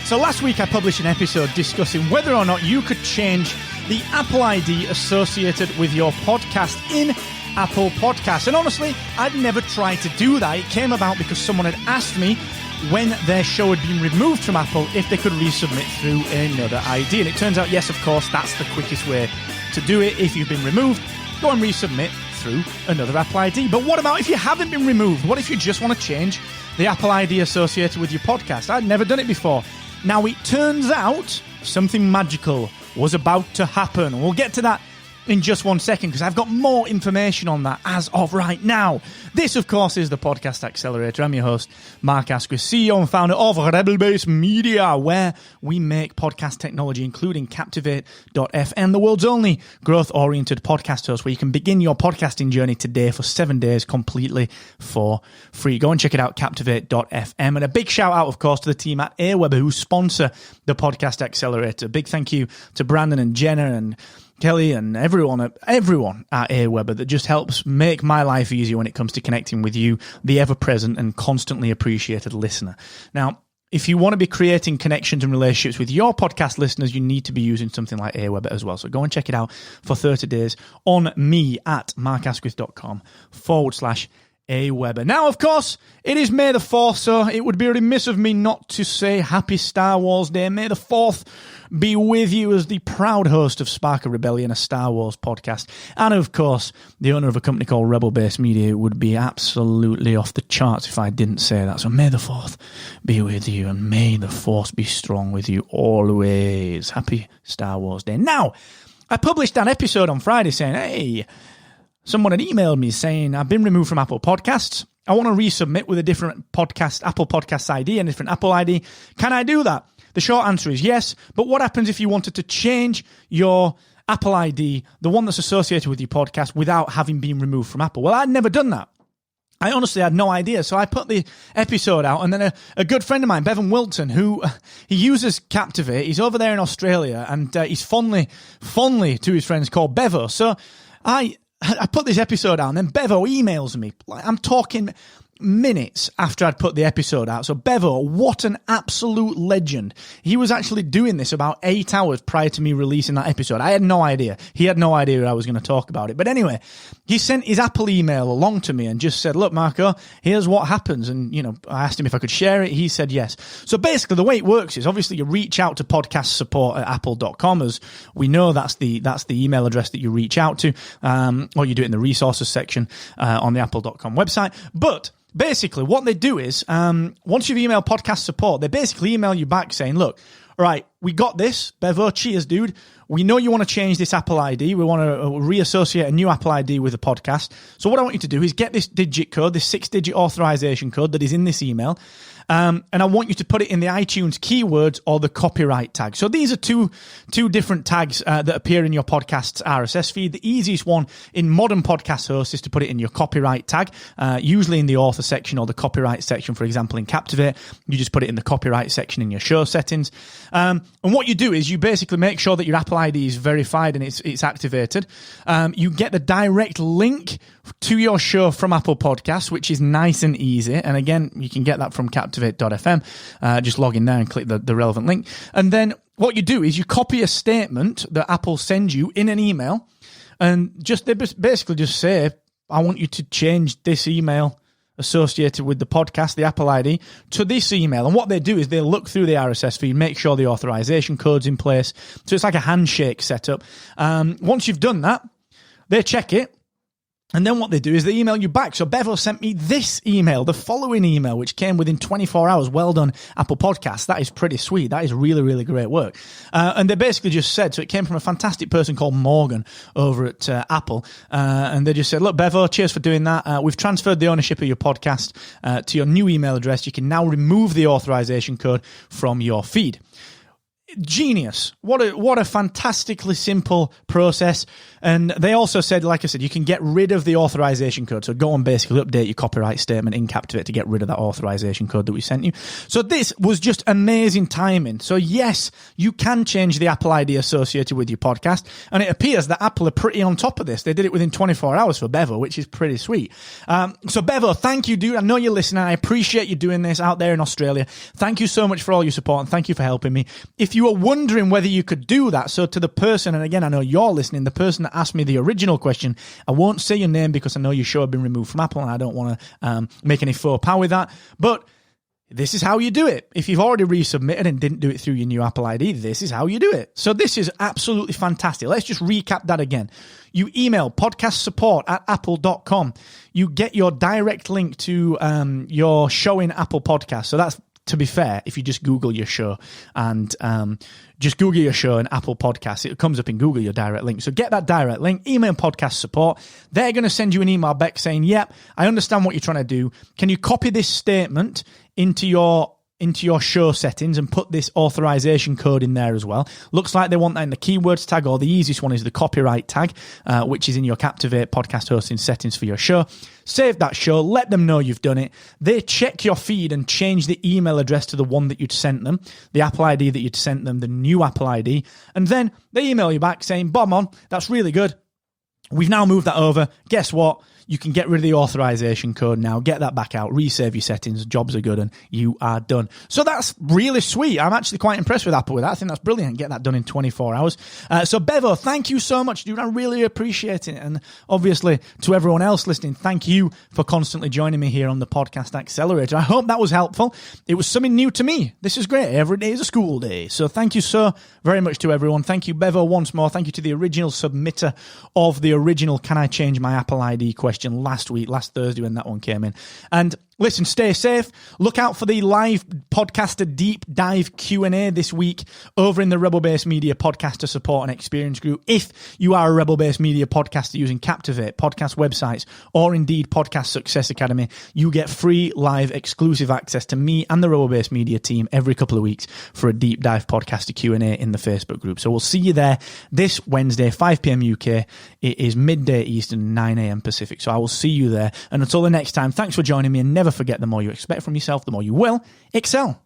So last week I published an episode discussing whether or not you could change the Apple ID associated with your podcast in Apple Podcasts. And honestly, I'd never tried to do that. It came about because someone had asked me when their show had been removed from Apple if they could resubmit through another ID. And it turns out, yes, of course, that's the quickest way to do it. If you've been removed, go and resubmit through another Apple ID. But what about if you haven't been removed? What if you just want to change the Apple ID associated with your podcast? I'd never done it before. Now, it turns out something magical was about to happen. We'll get to that in just 1 second because I've got more information on that as of right now. This, of course, is the Podcast Accelerator. I'm your host, Mark Asquith, CEO and founder of Rebel Base Media, where we make podcast technology, including Captivate.fm, the world's only growth-oriented podcast host, where you can begin your podcasting journey today for 7 days completely for free. Go and check it out, Captivate.fm. And a big shout-out, of course, to the team at AWeber who sponsor the Podcast Accelerator. Big thank you to Brandon and Jenna and Kelly and everyone at AWeber that just helps make my life easier when it comes to connecting with you, the ever-present and constantly appreciated listener. Now, if you want to be creating connections and relationships with your podcast listeners, you need to be using something like AWeber as well. So go and check it out for 30 days on me at markasquith.com/AWeber. Now, of course, it is May the 4th, so it would be remiss of me not to say Happy Star Wars Day. May the 4th be with you as the proud host of Spark of Rebellion, a Star Wars podcast. And, of course, the owner of a company called Rebel Base Media. It would be absolutely off the charts if I didn't say that. So may the 4th be with you, and may the Force be strong with you always. Happy Star Wars Day. Now, I published an episode on Friday saying, hey, someone had emailed me saying, I've been removed from Apple Podcasts. I want to resubmit with a different Apple Podcasts ID and a different Apple ID. Can I do that? The short answer is yes. But what happens if you wanted to change your Apple ID, the one that's associated with your podcast, without having been removed from Apple? Well, I'd never done that. I honestly had no idea. So I put the episode out, and then a good friend of mine, Bevan Wilton, who he uses Captivate. He's over there in Australia, and he's fondly to his friends called Bevo. So I put this episode out, and then Bevo emails me. I'm talking minutes after I'd put the episode out. So Bevo, what an absolute legend. He was actually doing this about 8 hours prior to me releasing that episode. I had no idea. He had no idea I was going to talk about it. But anyway, he sent his Apple email along to me and just said, look, Marco, here's what happens. And, I asked him if I could share it. He said yes. So basically the way it works is obviously you reach out to podcast support at apple.com. As we know, that's the email address that you reach out to, or you do it in the resources section on the apple.com website. But basically, what they do is, once you've emailed podcast support, they basically email you back saying, look, all right, we got this. Bevo, cheers, dude. We know you want to change this Apple ID. We want to reassociate a new Apple ID with the podcast. So what I want you to do is get this digit code, this 6-digit authorization code that is in this email, and I want you to put it in the iTunes keywords or the copyright tag. So these are two different tags that appear in your podcast's RSS feed. The easiest one in modern podcast hosts is to put it in your copyright tag, usually in the author section or the copyright section. For example, in Captivate, you just put it in the copyright section in your show settings. And what you do is you basically make sure that your Apple ID is verified and it's activated. You get the direct link to your show from Apple Podcasts, which is nice and easy. And again, you can get that from Captivate.fm. Just log in there and click the relevant link. And then what you do is you copy a statement that Apple sends you in an email, and they basically just say, I want you to change this email associated with the podcast, the Apple ID, to this email. And what they do is they look through the RSS feed, make sure the authorization code's in place. So it's like a handshake setup. Once you've done that, they check it. And then what they do is they email you back. So Bevo sent me this email, the following email, which came within 24 hours. Well done, Apple Podcasts. That is pretty sweet. That is really, really great work. And they basically just said, so it came from a fantastic person called Morgan over at Apple. And they just said, look, Bevo, cheers for doing that. We've transferred the ownership of your podcast to your new email address. You can now remove the authorization code from your feed. genius. What a fantastically simple process. And they also said, like I said, you can get rid of the authorization code. So go and basically update your copyright statement in Captivate to get rid of that authorization code that we sent you. So this was just amazing timing. So yes, you can change the Apple ID associated with your podcast. And it appears that Apple are pretty on top of this. They did it within 24 hours for Bevo, which is pretty sweet. So Bevo, thank you, dude. I know you're listening. I appreciate you doing this out there in Australia. Thank you so much for all your support and thank you for helping me. If you were wondering whether you could do that, so to the person, and again, I know you're listening, the person that asked me the original question, I won't say your name because I know your show had been removed from Apple and I don't want to make any faux pas with that, but this is how you do it. If you've already resubmitted and didn't do it through your new Apple ID, this is how you do it. So this is absolutely fantastic. Let's just recap that again. You email podcastsupport@apple.com. You get your direct link to your show in Apple Podcast. So that's, to be fair, if you just Google your show and just Google your show in Apple Podcasts, it comes up in Google, your direct link. So get that direct link, email podcast support. They're going to send you an email back saying, yep, I understand what you're trying to do. Can you copy this statement into your show settings and put this authorization code in there as well? Looks like they want that in the keywords tag, or the easiest one is the copyright tag, which is in your Captivate podcast hosting settings for your show. Save that show, let them know you've done it. They check your feed and change the email address to the one that you'd sent them, the Apple ID that you'd sent them, the new Apple ID, and then they email you back saying, bomb on, that's really good. We've now moved that over. Guess what? You can get rid of the authorization code now, get that back out, resave your settings, jobs are good, and you are done. So that's really sweet. I'm actually quite impressed with Apple with that. I think that's brilliant. Get that done in 24 hours. So Bevo, thank you so much, dude. I really appreciate it. And obviously, to everyone else listening, thank you for constantly joining me here on the Podcast Accelerator. I hope that was helpful. It was something new to me. This is great. Every day is a school day. So thank you so very much to everyone. Thank you, Bevo, once more. Thank you to the original submitter of the original Can I Change My Apple ID question last Thursday when that one came in. And listen, stay safe. Look out for the live podcaster deep dive Q&A this week over in the Rebel-Based Media Podcaster Support and Experience Group. If you are a Rebel-Based Media podcaster using Captivate, podcast websites, or indeed Podcast Success Academy, you get free live exclusive access to me and the Rebel-Based Media team every couple of weeks for a deep dive podcaster Q&A in the Facebook group. So we'll see you there this Wednesday, 5 p.m. UK. It is midday Eastern, 9 a.m. Pacific. So I will see you there. And until the next time, thanks for joining me, and never forget, the more you expect from yourself, the more you will excel.